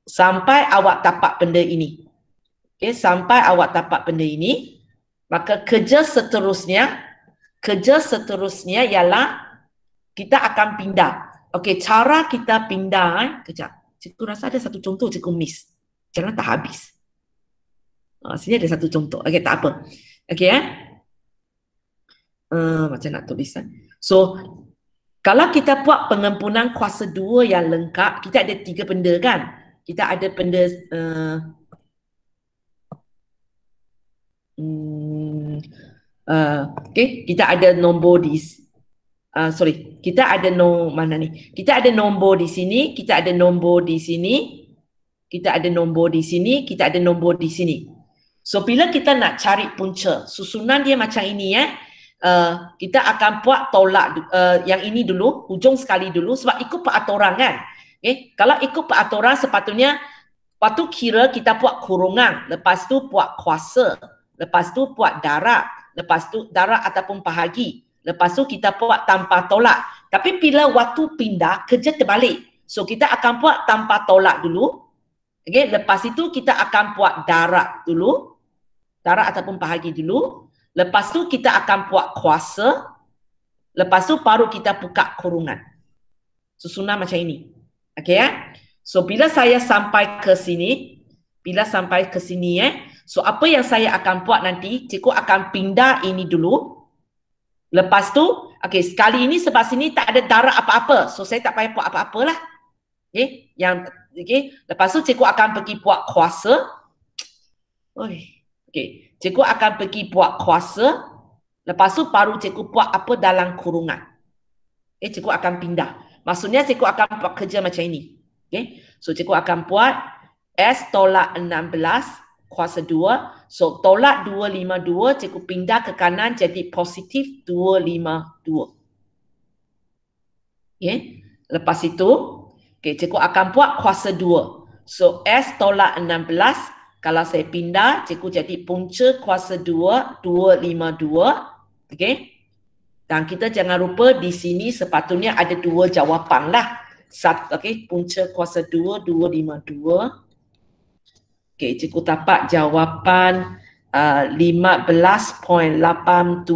Sampai awak dapat benda ini. Okay, sampai awak dapat benda ini, maka kerja seterusnya ialah kita akan pindah. Okey, cara kita pindah, kejap. Cikgu rasa ada satu contoh cikgu miss. Jangan tak habis. Sini ada satu contoh. Okey, tak apa. Okey macam nak tulisan. So, kalau kita buat pengempunan kuasa 2 yang lengkap, kita ada 3 benda kan? Kita ada benda okey, kita ada nombor di kita ada kita ada nombor di sini, kita ada nombor di sini, kita ada nombor di sini, kita ada nombor di sini. So bila kita nak cari punca, susunan dia macam ini kita akan buat tolak yang ini dulu, hujung sekali dulu sebab ikut peraturan kan. Kalau ikut peraturan sepatutnya waktu kira kita buat kurungan, lepas tu buat kuasa, lepas tu buat darab, lepas tu darab ataupun bahagi, lepas tu kita buat tanpa tolak. Tapi bila waktu pindah, kerja terbalik. So kita akan buat tanpa tolak dulu. Lepas itu kita akan buat darab dulu, darab ataupun bahagi dulu. Lepas tu kita akan buat kuasa, lepas tu baru kita buka kurungan. Susunan macam ini. Okey ya. So bila saya sampai ke sini, so apa yang saya akan buat nanti, cikgu akan pindah ini dulu. Lepas tu, okey, sekali ini sebab sini tak ada darab apa-apa. So saya tak payah buat apa-apa lah. Okey, lepas tu cikgu akan pergi buat kuasa. Okey, cikgu akan pergi buat kuasa. Lepas tu baru cikgu buat apa dalam kurungan. Cikgu akan pindah. Maksudnya cikgu akan buat kerja macam ini. Okay. So cikgu akan buat S tolak 16 kuasa 2. So tolak 252 cikgu pindah ke kanan jadi positif 252. Okay. Lepas itu cikgu akan buat kuasa 2. So S tolak 16 kalau saya pindah cikgu jadi punca kuasa 2 252. Okay. Dan kita jangan lupa di sini sepatutnya ada 2 jawapan lah. Punca kuasa 2, 252. Cikgu dapat jawapan 15.8745.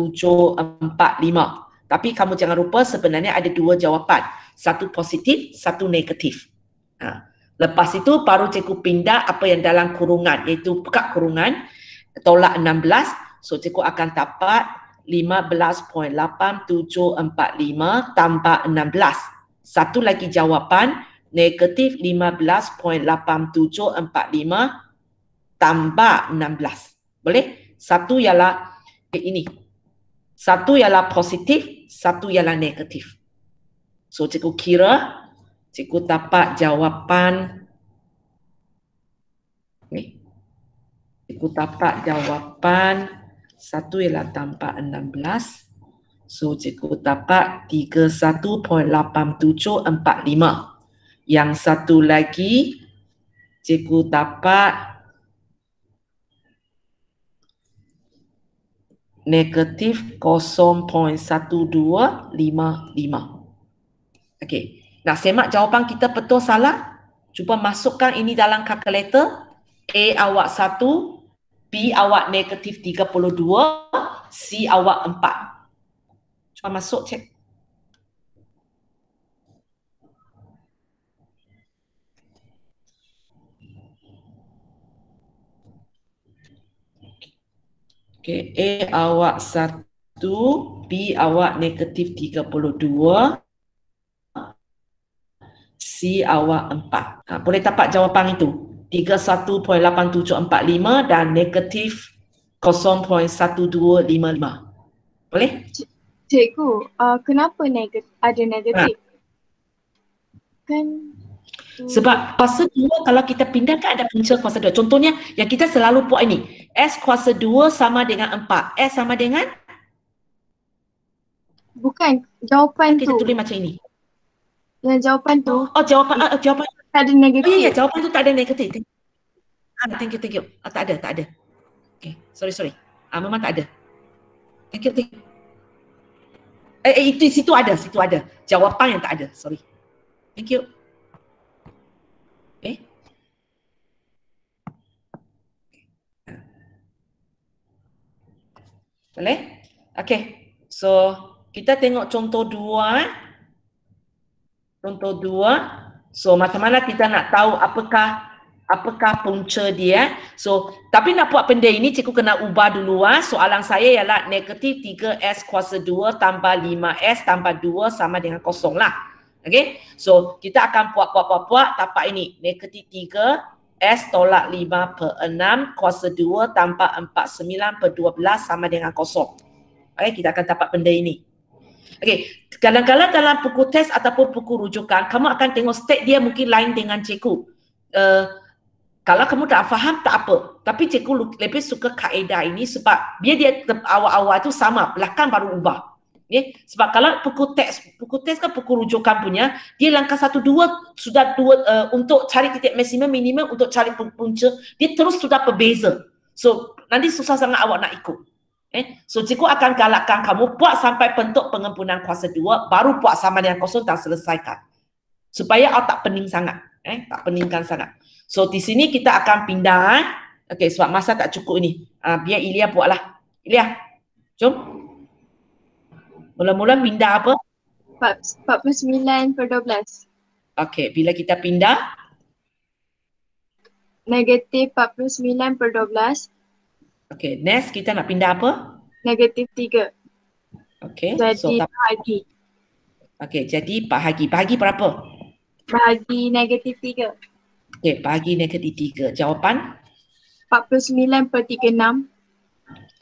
Tapi kamu jangan lupa sebenarnya ada 2 jawapan. Satu positif, satu negatif. Lepas itu baru cikgu pindah apa yang dalam kurungan, iaitu buka kurungan, tolak 16. So cikgu akan dapat 15.8745 tambah 16. Satu lagi jawapan, negatif 15.8745 tambah 16. Boleh? Satu ialah ini. Satu ialah positif, satu ialah negatif. So cikgu kira, cikgu dapat jawapan. Cikgu dapat jawapan, satu ialah tambah 16. So cikgu dapat 31.8745. Yang satu lagi cikgu dapat negatif 0.1255. Okey. Nak semak jawapan kita betul salah? Cuba masukkan ini dalam kalkulator. A awak 1, B awak negatif 32, C awak 4. Cuba masuk cek. Okay, A awak 1, B awak negatif 32, C awak 4. Boleh dapat jawapan itu. 31.8745 dan negatif 0.1255. Boleh? Cikgu, kenapa ada negatif? Kan sebab kuasa 2 kalau kita pindah kan ada punca kuasa 2. Contohnya yang kita selalu buat ini. S kuasa 2 sama dengan 4. S sama dengan? Bukan, jawapan kita tu. tulis macam ini. Yang jawapan tu. Oh, jawapan tak ada negatif. Oh ya, jawapan tu tak ada negatif. Thank you. Tak ada. Okay, sorry. Memang tak ada. Thank you. Itu situ ada. Jawapan yang tak ada. Sorry. Thank you. Okay. Boleh? Okay. So, kita tengok contoh 2. Contoh 2. So, macam mana kita nak tahu apakah punca dia. So, tapi nak buat benda ini cikgu kena ubah dulu. Soalan saya ialah negatif 3S kuasa 2 tambah 5S tambah 2 sama dengan 0 lah. Okay. So, kita akan buat dapat ini. Negatif 3S tolak 5 per 6 kuasa 2 tambah 49 per 12 sama dengan 0. Okay, kita akan dapat benda ini. Okay, kadang-kadang dalam buku test ataupun buku rujukan, kamu akan tengok state dia mungkin lain dengan cikgu. Kalau kamu tak faham, tak apa. Tapi cikgu lebih suka kaedah ini sebab dia awal-awal tu sama, belakang baru ubah. Okay? Sebab kalau buku teks kan buku rujukan punya, dia langkah 1, 2 sudah untuk cari titik maksimum, minimum, untuk cari punca, dia terus sudah berbeza. So, nanti susah sangat awak nak ikut. So, cikgu akan galakkan kamu buat sampai bentuk pengempunan kuasa 2, baru buat sama dengan 0 dan selesaikan. Supaya awak tak pening sangat. Tak peningkan sangat. So, di sini kita akan pindah. Okay, sebab masa tak cukup ini. Biar Ilya buatlah. Ilya, jom. Mula-mula pindah apa? 49/12. Okey, bila kita pindah, Negatif 49/12. okey, next kita nak pindah apa? Negatif 3. Okey, Jadi bahagi. okey, jadi bahagi. Bahagi berapa? Bahagi negatif 3. Okey, bahagi negatif 3. Jawapan? 49/36.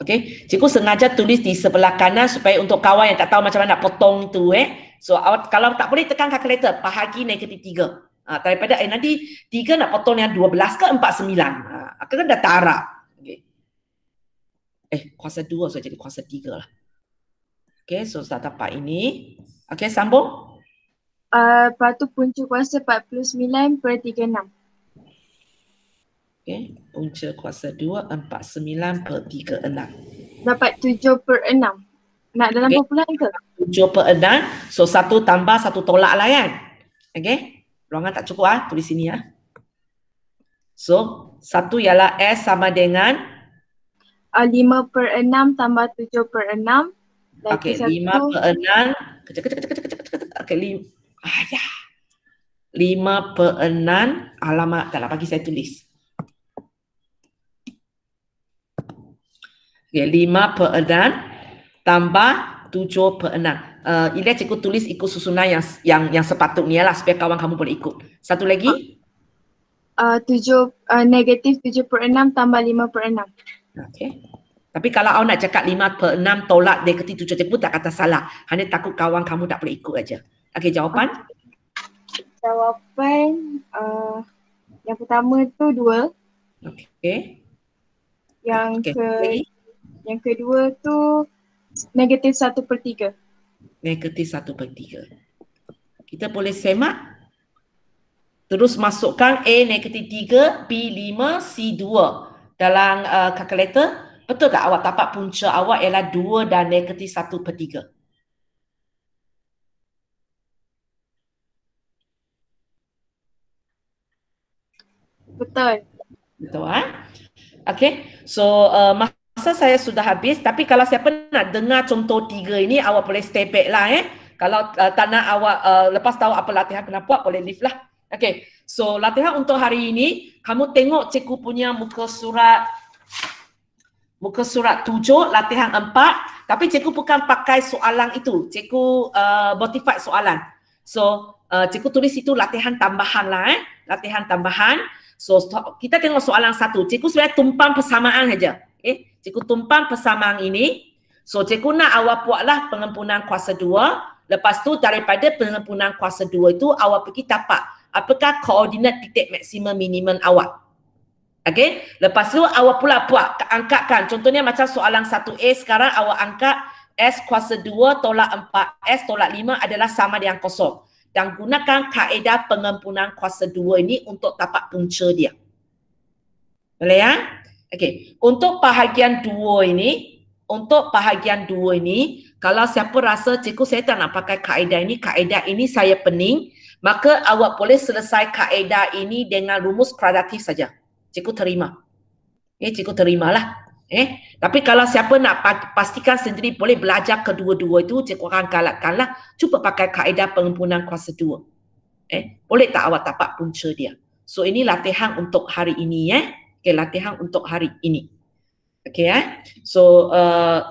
Okey, cikgu sengaja tulis di sebelah kanan supaya untuk kawan yang tak tahu macam mana nak potong tu So kalau tak boleh tekan kalkulator, bahagi negatif 3. Daripada nanti 3 nak potong yang 12 ke 49. Kan dah tarak. Okay. Kuasa 2 so jadi kuasa 3 lah. Okay, so tak dapat ini. Okay, sambung. Lepas tu punca kuasa 49/36. Okay, punca kuasa 2 49/36. Dapat 7/6. Nak dalam Okay. perpuluhan ke? 7/6. So 1 tambah 1 tolak lah kan. Okay. Ruangan tak cukup tulis sini So 1 ialah S sama dengan 5/6 tambah 7/6. okey 5/6. Okey 5/6. Alamak, tak nak bagi saya tulis. Okey 5/6 tambah 7/6. Ilya cikgu tulis ikut susunan yang sepatutnya lah supaya kawan kamu boleh ikut. Satu lagi? Negatif 7/6 tambah 5/6. Okey. Tapi kalau awak nak cakap 5/6 tolak negatif 7, cikgu tak kata salah. Hanya takut kawan kamu tak boleh ikut aja. Okey, jawapan? Jawapan yang pertama tu 2. Okey. Yang Okey. yang kedua tu negatif 1/3. Negatif 1/3. Kita boleh semak. Terus masukkan A negatif 3, B 5, C 2 dalam kalkulator. Betul tak awak dapat punca awak ialah 2 dan negatif 1/3? Betul. Betul Okey. So masa saya sudah habis, tapi kalau siapa nak dengar contoh 3 ini awak boleh stay back lah Kalau tak nak awak lepas tahu apa latihan kena buat boleh leave lah. Okey. So latihan untuk hari ini kamu tengok cikgu punya muka surat 7 latihan 4, tapi cikgu bukan pakai soalan itu. Cikgu modified soalan. So cikgu tulis itu latihan tambahan lah latihan tambahan. So kita tengok soalan 1. Cikgu sebenarnya tumpang persamaan saja. Cikgu tumpang persamaan ini. So cikgu nak awak buatlah pengempunan kuasa 2. Lepas tu daripada pengempunan kuasa 2 itu awak pergi tapak apakah koordinat titik maksimum minimum awak. Okey, lepas tu awak pula buat angkatkan. Contohnya macam soalan 1A sekarang awak angkat S kuasa 2 tolak 4S tolak 5 adalah sama dengan kosong. Dan gunakan kaedah pengempunan kuasa 2 ini untuk dapat punca dia. Boleh Okey, untuk bahagian 2 ini, kalau siapa rasa cikgu saya tak nak pakai kaedah ini saya pening, maka awak boleh selesai kaedah ini dengan rumus kuadratif saja. Cikgu terima. Cikgu terimalah. Tapi kalau siapa nak pastikan sendiri boleh belajar kedua-dua itu, cikgu akan galakkanlah cuba pakai kaedah pengempunan kuasa 2. Boleh tak awak dapat punca dia? So ini latihan untuk hari ini latihan untuk hari ini. Okey So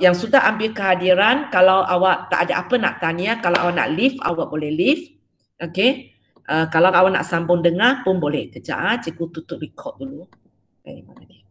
yang sudah ambil kehadiran, kalau awak tak ada apa nak tanya, kalau awak nak leave awak boleh leave. Okey. Kalau awak nak sambung dengar pun boleh. Kejap cikgu tutup record dulu. Mana dia?